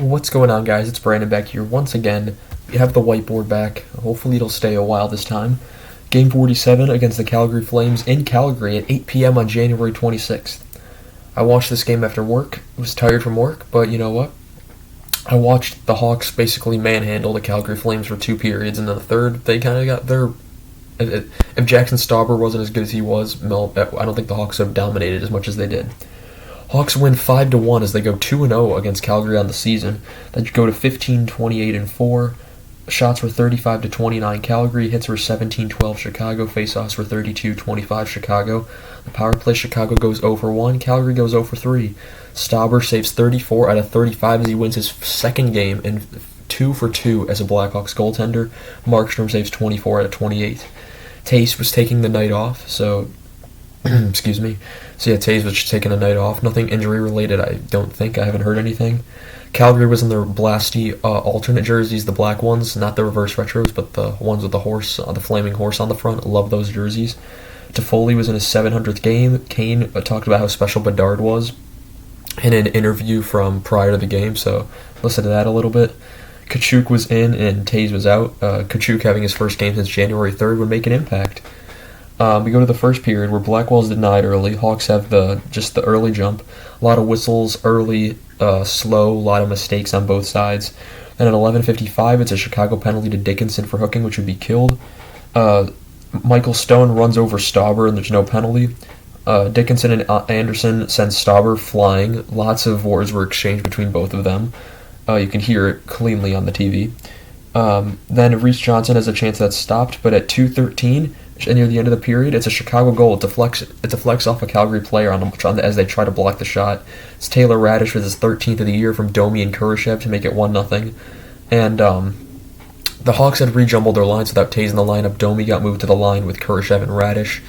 What's going on, guys? It's Brandon back here once again. We have the whiteboard back. Hopefully it'll stay a while this time. Game 47 against the Calgary Flames in Calgary at 8 p.m. on January 26th. I watched this game after work. I was tired from work, but you know what? I watched the Hawks basically manhandle the Calgary Flames for 2 periods, and then the third, they kind of got their... If Jackson Stauber wasn't as good as he was, I don't think the Hawks would have dominated as much as they did. Hawks win 5-1 as they go 2-0 against Calgary on the season. Then go to 15, 28, and 4. Shots were 35-29 Calgary. Hits were 17-12 Chicago. Faceoffs were 32-25 Chicago. The power play, Chicago goes 0 for 1. Calgary goes 0 for 3. Stauber saves 34 out of 35 as he wins his second game and 2 for 2 as a Blackhawks goaltender. Markstrom saves 24 out of 28. Tace was taking the night off, so excuse me. So yeah, Taze was just taking a night off. Nothing injury related, I don't think. I haven't heard anything. Calgary was in their Blasty alternate jerseys, the black ones, not the reverse retros, but the ones with the horse, the flaming horse on the front. Love those jerseys. Toffoli was in his 700th game. Kane talked about how special Bedard was in an interview from prior to the game, so listen to that a little bit. Kachuk was in and Taze was out. Kachuk having his first game since January 3rd would make an impact. We go to the first period where Blackwell's denied early. Hawks have the early jump. A lot of whistles early, slow, a lot of mistakes on both sides. Then at 11:55, it's a Chicago penalty to Dickinson for hooking, which would be killed. Michael Stone runs over Stauber, and there's no penalty. Dickinson and Anderson send Stauber flying. Lots of words were exchanged between both of them. You can hear it cleanly on the TV. Then Reese Johnson has a chance that's stopped, but at 2:13, and near the end of the period, it's a Chicago goal. It's a flex off a Calgary player as they try to block the shot. It's Taylor Radish with his 13th of the year from Domi and Kurashev to make it 1-0. And the Hawks had rejumbled their lines without Taze in the lineup. Domi got moved to the line with Kurashev and Radish.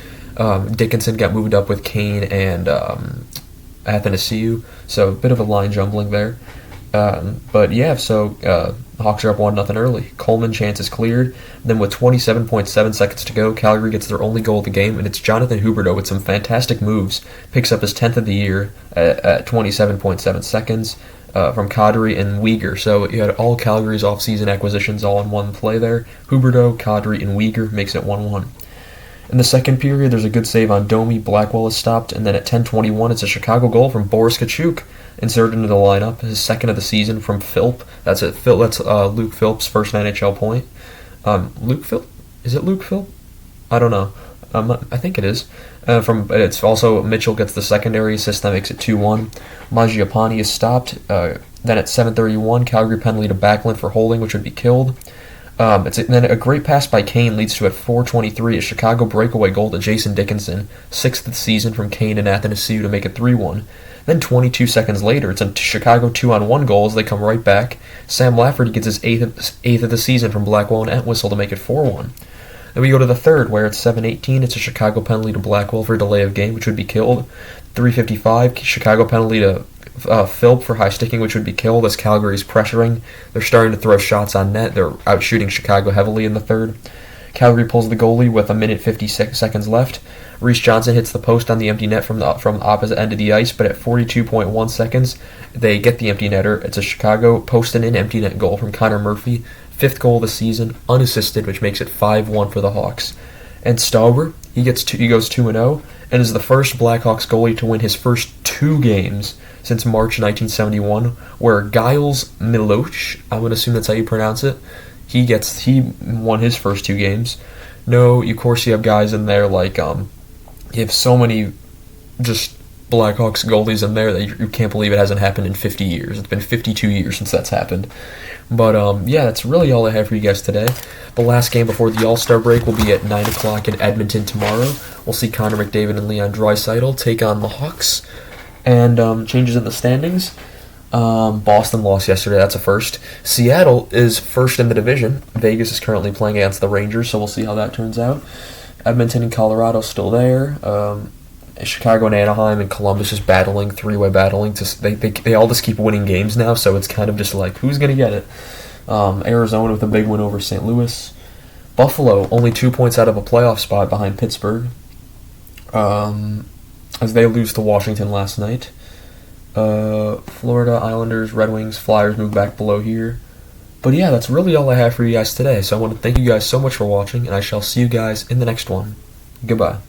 Dickinson got moved up with Kane and Athanasiou. So a bit of a line jumbling there. But yeah, so Hawks are up 1-0 early. Coleman chance is cleared. Then with 27.7 seconds to go, Calgary gets their only goal of the game, and it's Jonathan Huberdeau with some fantastic moves. Picks up his 10th of the year at 27.7 seconds from Kadri and Uyghur. So you had all Calgary's offseason acquisitions all in one play there. Huberdeau, Kadri, and Uyghur makes it 1-1. In the second period, there's a good save on Domi. Blackwell is stopped, and then at 10:21, it's a Chicago goal from Boris Kachuk, inserted into the lineup. His second of the season from Philp. That's it. That's Luke Philp's first NHL point. Luke Philp? Is it Luke Philp? I don't know. I think it is. It's also Mitchell gets the secondary assist that makes it 2-1. Mangiapane is stopped. Then at 7:31, Calgary penalty to Backlund for holding, which would be killed. Then a great pass by Kane leads to at 4:23 a Chicago breakaway goal to Jason Dickinson, 6th of the season from Kane and Athanasiou to make it 3-1. Then 22 seconds later, it's a Chicago 2-on-1 goal as they come right back. Sam Lafferty gets his 8th of the season from Blackwell and Entwistle to make it 4-1. Then we go to the third, where at 7:18, it's a Chicago penalty to Blackwell for delay of game, which would be killed. 3:55, Chicago penalty to Philp for high sticking, which would be killed as Calgary's pressuring. They're starting to throw shots on net. They're out shooting Chicago heavily in the third. Calgary pulls the goalie with 1:56 seconds left. Reese Johnson hits the post on the empty net from the opposite end of the ice, but at 42.1 seconds, they get the empty netter. It's a Chicago post-and-in empty net goal from Connor Murphy, 5th goal of the season, unassisted, which makes it 5-1 for the Hawks. And Stauber, he goes 2-0, and is the first Blackhawks goalie to win his first 2 games since March 1971, where Giles Miloch, I'm going to assume that's how you pronounce it, he won his first 2 games. No, of course you have guys in there like, you have so many just Blackhawks goalies in there that you can't believe it hasn't happened in 50 years. It's been 52 years since that's happened. But yeah, that's really all I have for you guys today. The last game before the All-Star break will be at 9 o'clock in Edmonton tomorrow. We'll see Connor McDavid and Leon Draisaitl take on the Hawks. And changes in the standings. Boston lost yesterday, that's a first. Seattle is first in the division. Vegas is currently playing against the Rangers, so we'll see how that turns out. Edmonton and Colorado still there. Chicago and Anaheim and Columbus is battling, three-way battling. They all just keep winning games now, so it's kind of just like, who's going to get it? Arizona with a big win over St. Louis. Buffalo, only 2 points out of a playoff spot behind Pittsburgh, as they lose to Washington last night. Florida, Islanders, Red Wings, Flyers move back below here. But yeah, that's really all I have for you guys today. So I want to thank you guys so much for watching, and I shall see you guys in the next one. Goodbye.